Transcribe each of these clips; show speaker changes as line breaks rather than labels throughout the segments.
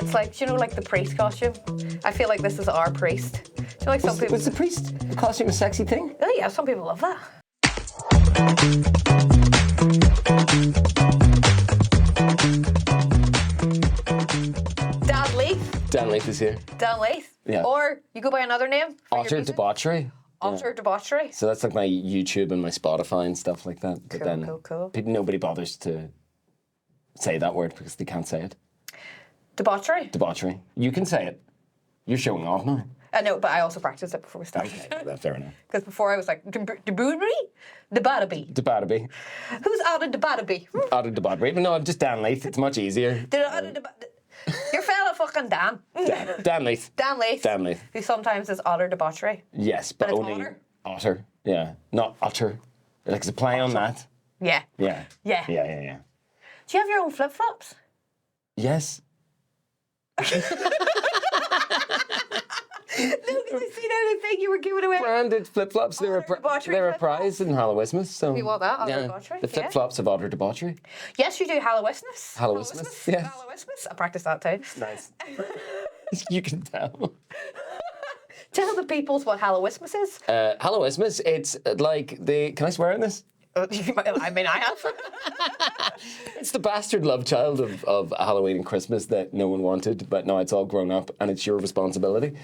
It's like, do you know, like the priest costume? I feel like this is our priest. Do you know, like some people...
Was the priest costume a sexy thing?
Oh yeah, some people love that. Dan Leith.
Dan Leith is here.
Dan Leith.
Yeah.
Or you go by another name.
Utter debauchery.
Utter debauchery.
So that's like my YouTube and my Spotify and stuff like that. But then
Cool.
Nobody bothers to say that word because they can't say it.
Debauchery?
Debauchery. You can say it. You're showing off now.
I know, but I also practiced it before we started.
Okay, fair enough.
Because before I was like, debauchery? Debauchery.
Debauchery.
Who's out of debauchery?
Out of debauchery. But no, I'm just Dan Leith. It's much easier.
Your fella fucking Dan.
Dan Leith.
Dan Leith.
Dan Leith.
Who sometimes is utter debauchery.
Yes, but
it's
only otter. Yeah, not utter. Like it's a play on that.
Yeah.
Yeah.
Yeah.
Yeah, yeah, yeah.
Do you have your own flip-flops?
Yes.
No, because I seen anything you were giving away.
Branded flip-flops. They're a prize in Hallowitmas. So
you want that? Utter debauchery?
The flip-flops of utter debauchery.
Yes, you do. Hallowitmas.
Hallowitmas, yes.
Hallowitmas. I practiced that too.
Nice. You can tell.
Tell the peoples what Hallowitmas is.
Hallowitmas, it's like the... Can I swear in this?
I mean, I have.
It's the bastard love child of Halloween and Christmas that no one wanted, but now it's all grown up and it's your responsibility.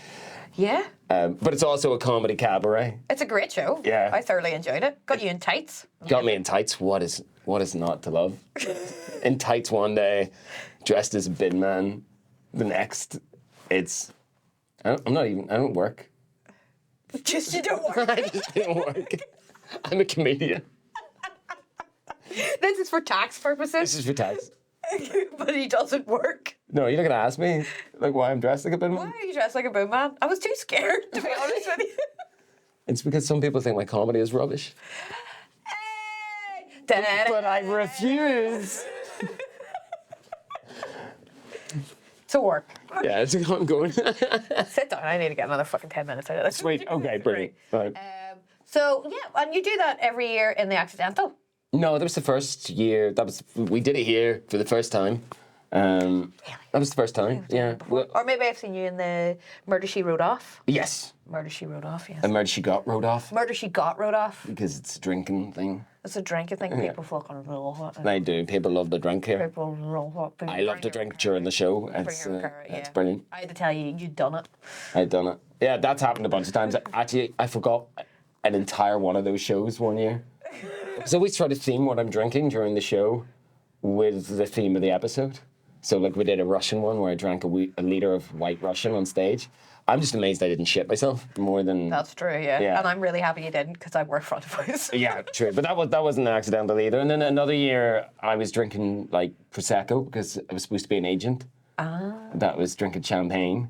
Yeah.
But it's also a comedy cabaret.
It's a great show.
Yeah.
I thoroughly enjoyed it. Got you in tights.
Got me in tights. What is not to love? In tights one day, dressed as a bin man. The next, it's... I don't work.
Just you don't work.
I just don't work. I'm a comedian.
This is for tax purposes.
This is for tax.
But he doesn't work.
No, you're not going to ask me like why I'm dressed like a bin man?
Why are you dressed like a boom man? I was too scared, to be honest with you.
It's because some people think my comedy is rubbish.
Hey!
But I refuse.
To work.
Yeah, it's ongoing.
Sit down. I need to get another fucking 10 minutes out of this.
Sweet. Okay, brilliant. Right.
So, yeah, and you do that every year in the Accidental.
No, that was the first year. We did it here for the first time. That was the first time. Yeah. Well,
Or maybe I've seen you in the Murder She Wrote Off.
yes.
Murder She Wrote Off, yes.
And Murder She Got wrote off
Murder She Got Wrote Off.
because it's a drinking thing.
It's a drinking thing. People fucking love it.
I do. People love to drink here.
People love it.
I love to drink during the show. It's brilliant.
I had to tell you, you'd done it.
I'd done it. Yeah, that's happened a bunch of times. Actually, I forgot an entire one of those shows one year. So we try to theme what I'm drinking during the show with the theme of the episode. So like we did a Russian one where I drank a liter of White Russian on stage. I'm just amazed I didn't shit myself more than...
That's true, yeah. And I'm really happy you didn't because I work front of house.
Yeah, true. But that wasn't accidental either. And then another year I was drinking like Prosecco because I was supposed to be an agent. That was drinking champagne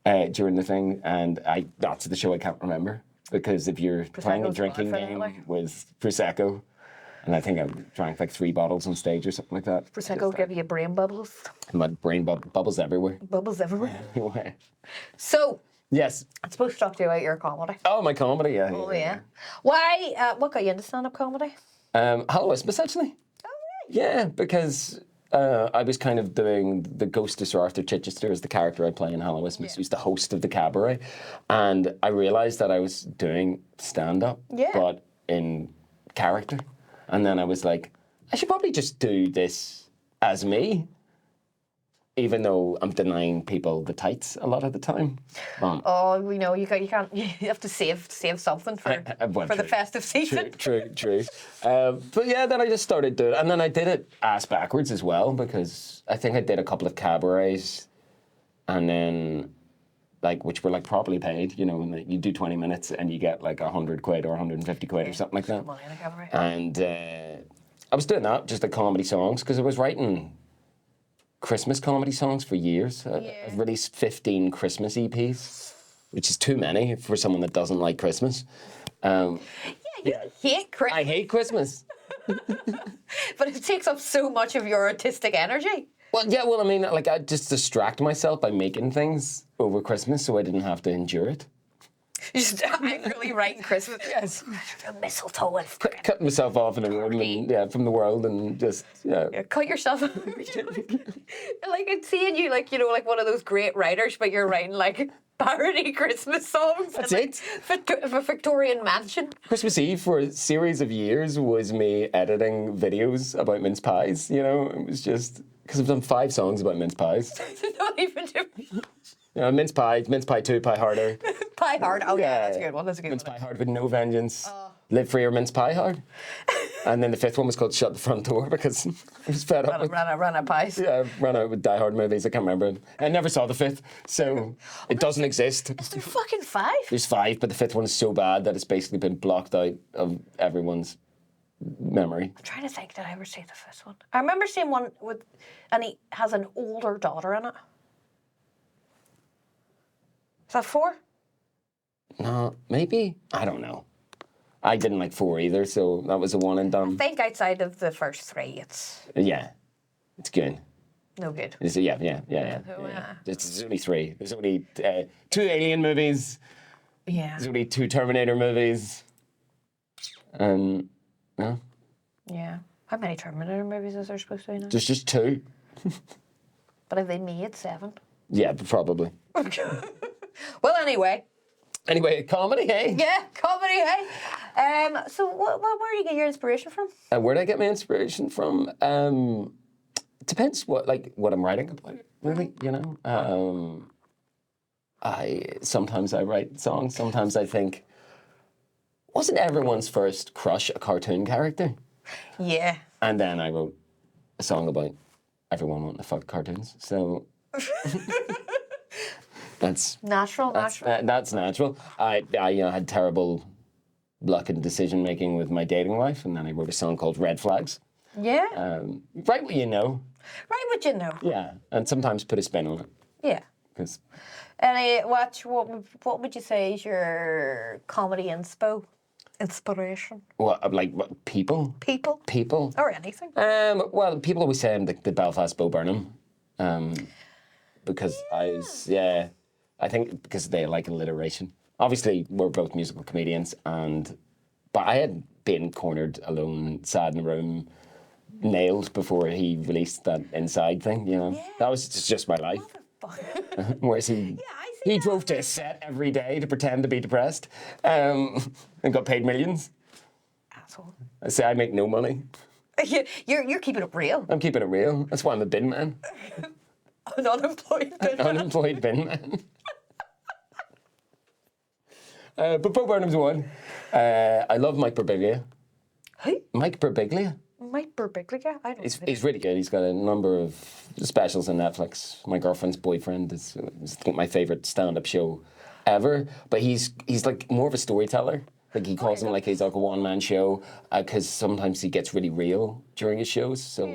during the thing. And that's the show I can't remember. Because if you're playing a drinking game with Prosecco, and I think I drank like 3 bottles on stage or something like that.
Prosecco give you brain bubbles.
My brain bubbles everywhere.
Bubbles everywhere.
Anyway.
So,
Yes.
I'm supposed to talk to you about your comedy.
Oh, my comedy, yeah.
Oh, yeah. Why, what got you into stand-up comedy?
Hallowitmas, actually.
Oh, right.
Yeah, because I was kind of doing the ghost of Sir Arthur Chichester as the character I play in Hallowitmas, who's the host of the cabaret. And I realised that I was doing stand-up, but in character. And then I was like, I should probably just do this as me, even though I'm denying people the tights a lot of the time.
Oh, we know you have to save something for the festive season.
True. But yeah, then I just started doing it, and then I did it ass backwards as well because I think I did a couple of cabarets, and then which were properly paid. You know, you do 20 minutes and you get like 100 quid or 150 quid or something like that.
Money in a cabaret.
And I was doing that, just like comedy songs, because I was writing Christmas comedy songs for years. I've released 15 Christmas EPs, which is too many for someone that doesn't like Christmas.
You hate Christmas.
I hate Christmas.
But it takes up so much of your artistic energy.
Well, I mean, I just distract myself by making things over Christmas so I didn't have to endure it.
I'm really writing Christmas. Yes. Mistletoe and
Cutting myself off in the world and, from the world and just,
cut yourself. Like, it's seeing you, like, like one of those great writers, but you're writing, like, parody Christmas songs.
That's
it. A Victorian mansion.
Christmas Eve for a series of years was me editing videos about mince pies, It was just... Because I've done 5 songs about mince pies.
Not even different.
Mince pie 2, Pie Harder.
Pie Hard, oh yeah, that's a good one.
Mince Pie Hard with no vengeance. Live free or mince pie hard. And then the 5th one was called Shut the Front Door because I was fed up.
Ran out pies.
Yeah, ran out with Die Hard movies. I can't remember. I never saw the 5th, so it doesn't exist.
Is there fucking 5?
There's 5, but the 5th one is so bad that it's basically been blocked out of everyone's memory.
I'm trying to think, did I ever see the 5th one? I remember seeing one and he has an older daughter in it. Is that 4?
No, maybe. I don't know. I didn't like 4 either, so that was a one and done.
I think outside of the first 3, it's...
Yeah, it's good.
No good.
Yeah. There's only 3. There's only 2 Alien movies.
Yeah.
There's only 2 Terminator movies. And,
Yeah. How many Terminator movies is there supposed to be now?
There's just 2.
But have they made 7?
Yeah, probably.
Well, anyway,
comedy, hey?
Yeah, comedy, hey? So where do you get your inspiration from?
Where do I get my inspiration from? Depends what I'm writing about, really, Sometimes I write songs, sometimes I think, wasn't everyone's first crush a cartoon character?
Yeah.
And then I wrote a song about everyone wanting to fuck cartoons, so... That's
natural.
That's natural. I had terrible luck in decision making with my dating life, and then I wrote a song called Red Flags.
Yeah.
Write what you know.
Write what you know.
Yeah, and sometimes put a spin on it.
Yeah.
Because.
What would you say is your comedy inspiration?
What people? People.
Or anything.
Well, people always say I'm the Belfast Bo Burnham, because I think because they like alliteration. Obviously, we're both musical comedians, but I had been cornered, alone, sad in a room, nailed before he released that Inside thing. Yeah. That was just my life. Whereas he drove to a set every day to pretend to be depressed, and got paid millions.
Asshole.
I say I make no money.
You're keeping it real.
I'm keeping it real. That's why I'm a bin man.
An unemployed bin man.
Unemployed bin man. But Bo Burnham's one. I love Mike Birbiglia.
Who?
Mike Birbiglia.
Mike Birbiglia? I don't know.
He's really good. He's got a number of specials on Netflix. My Girlfriend's Boyfriend is my favourite stand-up show ever. But he's like more of a storyteller. Like he calls him he's like a one-man show because sometimes he gets really real during his shows. So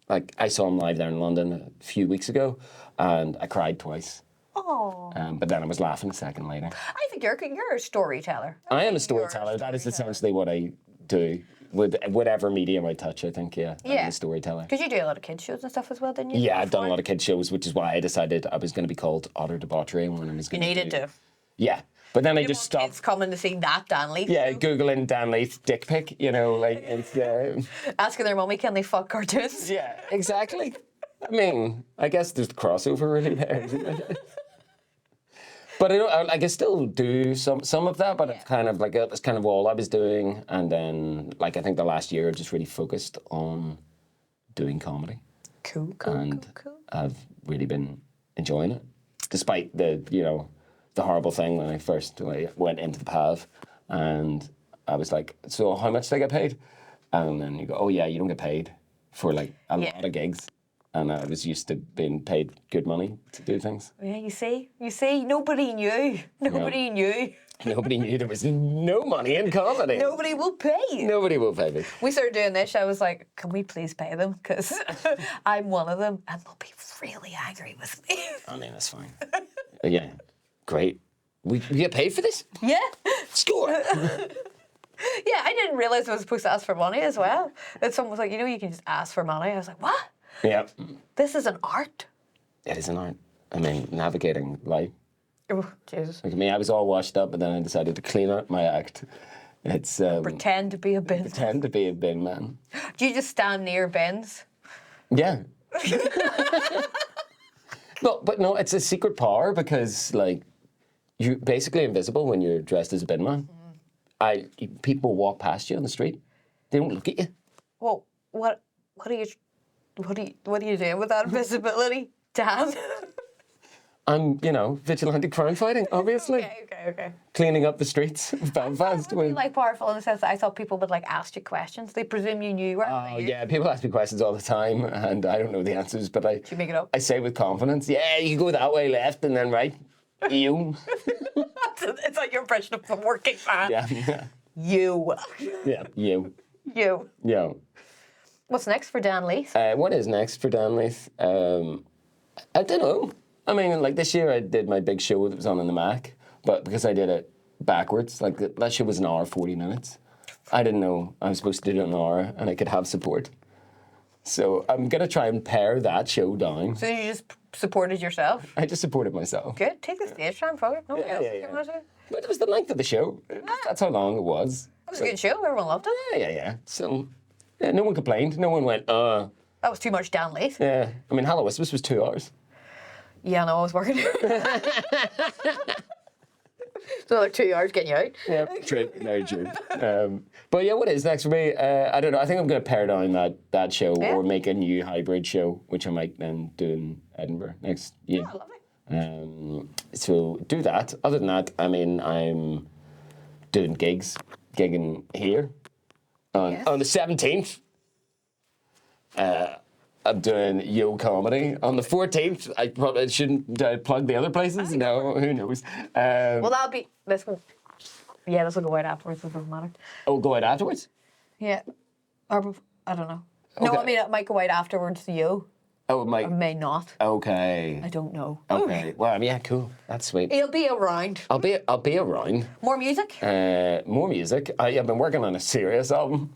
I saw him live there in London a few weeks ago, and I cried twice.
Oh.
But then I was laughing a second later.
I think you're a storyteller.
I am a storyteller. That is essentially what I do. With whatever medium I touch, I think, I'm a storyteller.
Because you do a lot of kids shows and stuff as well, didn't you?
Yeah, I've done a lot of kids shows, which is why I decided I was going to be called Otter Debauchery when I was going to.
You needed to.
Yeah. But then I just stopped.
Kids coming to see that Dan Leith.
Yeah, Googling Dan Leith dick pic, it's...
Asking their mummy, can they fuck cartoons?
Yeah, exactly. I mean, I guess there's the crossover really there, isn't it? But I can still do some of that, but it's kind of that's kind of all I was doing. And then, I think the last year I just really focused on doing comedy.
Cool.
I've really been enjoying it, despite the horrible thing when I first went into the PAV, and I was like, so how much do I get paid? And then you go, oh yeah, you don't get paid for a lot of gigs. And I was used to being paid good money to do things.
Yeah, you see, nobody knew. Nobody knew
there was no money in comedy.
Nobody will pay you.
Nobody will pay me.
We started doing this. I was like, can we please pay them? Because I'm one of them, and they'll be really angry with me.
I mean, that's fine. Yeah, great. We get paid for this?
Yeah.
Score.
Yeah, I didn't realise I was supposed to ask for money as well. And someone was like, you can just ask for money. I was like, what?
Yeah.
This is an art.
It is an art. I mean, navigating life.
Oh, Jesus.
Look at me, I was all washed up, but then I decided to clean up my act. It's
Pretend to be a bin.
pretend to be a bin man.
Do you just stand near bins?
Yeah. No, but no, it's a secret power because like you're basically invisible when you're dressed as a bin man. People walk past you on the street. They don't look at you.
Well, what are you doing with that invisibility, Dan?
I'm, vigilante crime fighting, obviously.
Okay.
Cleaning up the streets of Belfast.
Would be like powerful in the sense that I thought people would like ask you questions. They presume you knew.
Oh, yeah, people ask me questions all the time, and I don't know the answers, but
Do you make it up?
I say with confidence, yeah, you go that way left and then right. You.
It's like your impression of the working man.
Yeah.
You.
Yeah, you.
You.
Yeah.
What's next for Dan Leith?
What is next for Dan Leith? I don't know. I mean, like this year I did my big show that was on in the Mac, but because I did it backwards, like that show was an hour, 40 minutes. I didn't know I was supposed to do it in an hour and I could have support. So I'm going to try and pare that show down.
So you just supported yourself?
I just supported myself.
Good. Take the stage time, fuck it. Nobody else
Yeah.
can watch it.
But it was the length of the show. That's how long it was.
It was a good show. Everyone loved it.
Yeah. So, yeah, no one complained. No one went,
That was too much Dan Leith.
Yeah. I mean, Hallowitmas was 2 hours.
Yeah, no, I was working. So another 2 hours getting you out.
Yeah, true. Very true. But yeah, what is next for me? I don't know. I think I'm going to pare down that show or make a new hybrid show, which I might then do in Edinburgh next year.
Oh, lovely.
So do that. Other than that, I mean, I'm doing gigging here on the 17th. I'm doing Yo Comedy on the 14th. I probably shouldn't plug the other places. No, who knows?
Well, that'll be this one. Yeah, this will go out afterwards. It doesn't matter.
Oh, go out afterwards?
Yeah, or I don't know. No,
Okay.
I mean it might go out afterwards to you.
Oh, it might.
Or may not.
Okay.
I don't know.
Okay. Well, yeah, cool. That's sweet.
He'll be around.
I'll be around.
More music?
More music. I've been working on a serious album.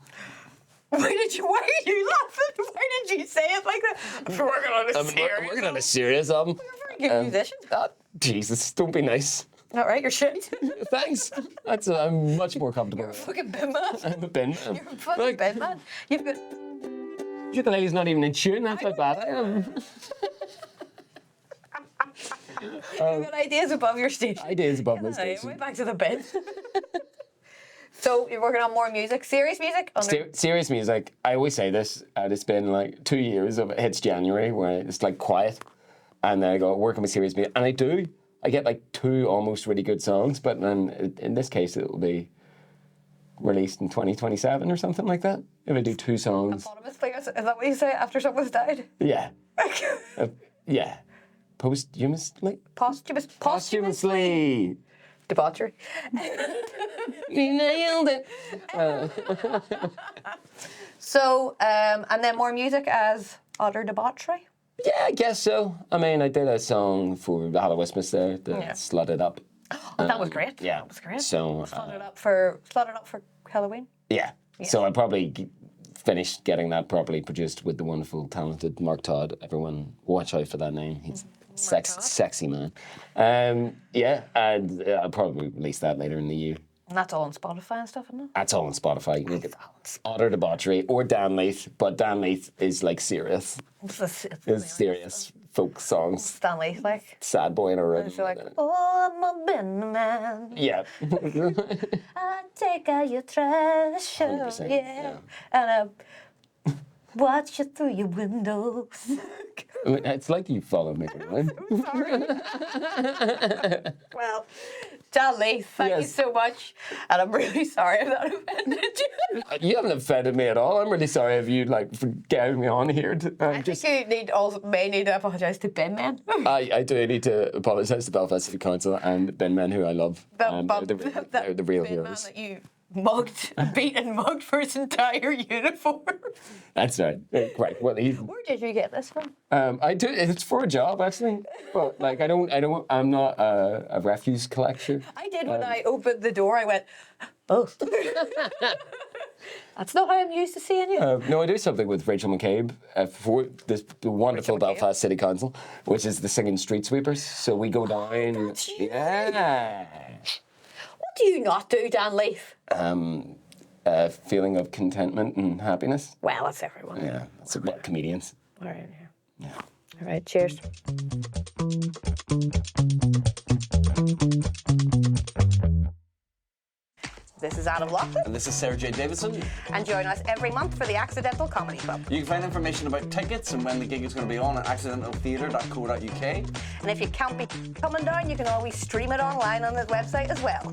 Why are you laughing? Why did you say it like that? I'm working on a serious.
I'm working on a serious album.
You're a very good musician.
Jesus, don't be nice.
All right, you're shit.
Thanks. I'm much more comfortable.
You're a fucking bin man.
I'm a bin man.
You're a fucking bin man. You've got.
Ukulele's not even in tune. That's how bad I am.
You've got ideas above your stage.
Ideas above my
Way
station.
back to the bin. So you're working on more music, serious music?
Serious music. I always say this, and it's been like 2 years of it hits January where it's like quiet, and then I go work on my serious music, and I do. I get like 2 almost really good songs, but then in this case it will be released in 2027 or something like that. If I do 2 songs.
Anonymously, is that what you say after someone's died?
Yeah. Yeah. Posthumously.
Posthumously. Debauchery.
We nailed it.
So, and then more music as utter debauchery?
Yeah, I guess so. I mean, I did a song for the Hallowitmas there, Slutted Up.
Oh, that was great.
Yeah.
That was great.
So,
Slotted up for Halloween?
Yeah. So I probably finished getting that properly produced with the wonderful, talented Mark Todd. Everyone, watch out for that name. He's sexy man. Yeah, and I'll probably release that later in the year.
And that's all on Spotify and stuff, isn't it?
That's all on Spotify. You can get Utter Debauchery or Dan Leith, but Dan Leith is like serious. It's serious folk songs.
Stan Leith, like.
Sad boy in a room.
It's like, oh, I'm a bin man.
Yeah.
I take out your treasure,
100%,
yeah. And I watch you through your windows.
I mean, it's like you follow me, right?
Sorry. Well, Dan Leith, thank you so much. And I'm really sorry if that offended you.
You haven't offended me at all. I'm really sorry if you for getting me on here.
I think you may need to apologise to bin men.
I do need to apologise to Belfast City Council and bin men who I love. They're the real
bin man
heroes.
that you beat and mugged for his entire uniform.
That's right. Right. Well,
Where did you get this from?
I do. It's for a job actually, but like I'm not a refuse collector.
I did when I opened the door. I went, oh. That's not how I'm used to seeing you.
No, I do something with Rachel McCabe for the wonderful Belfast City Council, which is the singing street sweepers. So we go down.
That's you.
Yeah.
What do you not do, Dan Leith?
A feeling of contentment and happiness.
Well, that's everyone.
Yeah, that's what comedians.
All right,
Yeah.
All right, cheers. This is Adam Loughlin.
And this is Sara-Jade Davidson.
And join us every month for the Accidental Comedy Club.
You can find information about tickets and when the gig is going to be on at accidentaltheatre.co.uk.
And if you can't be coming down, you can always stream it online on the website as well.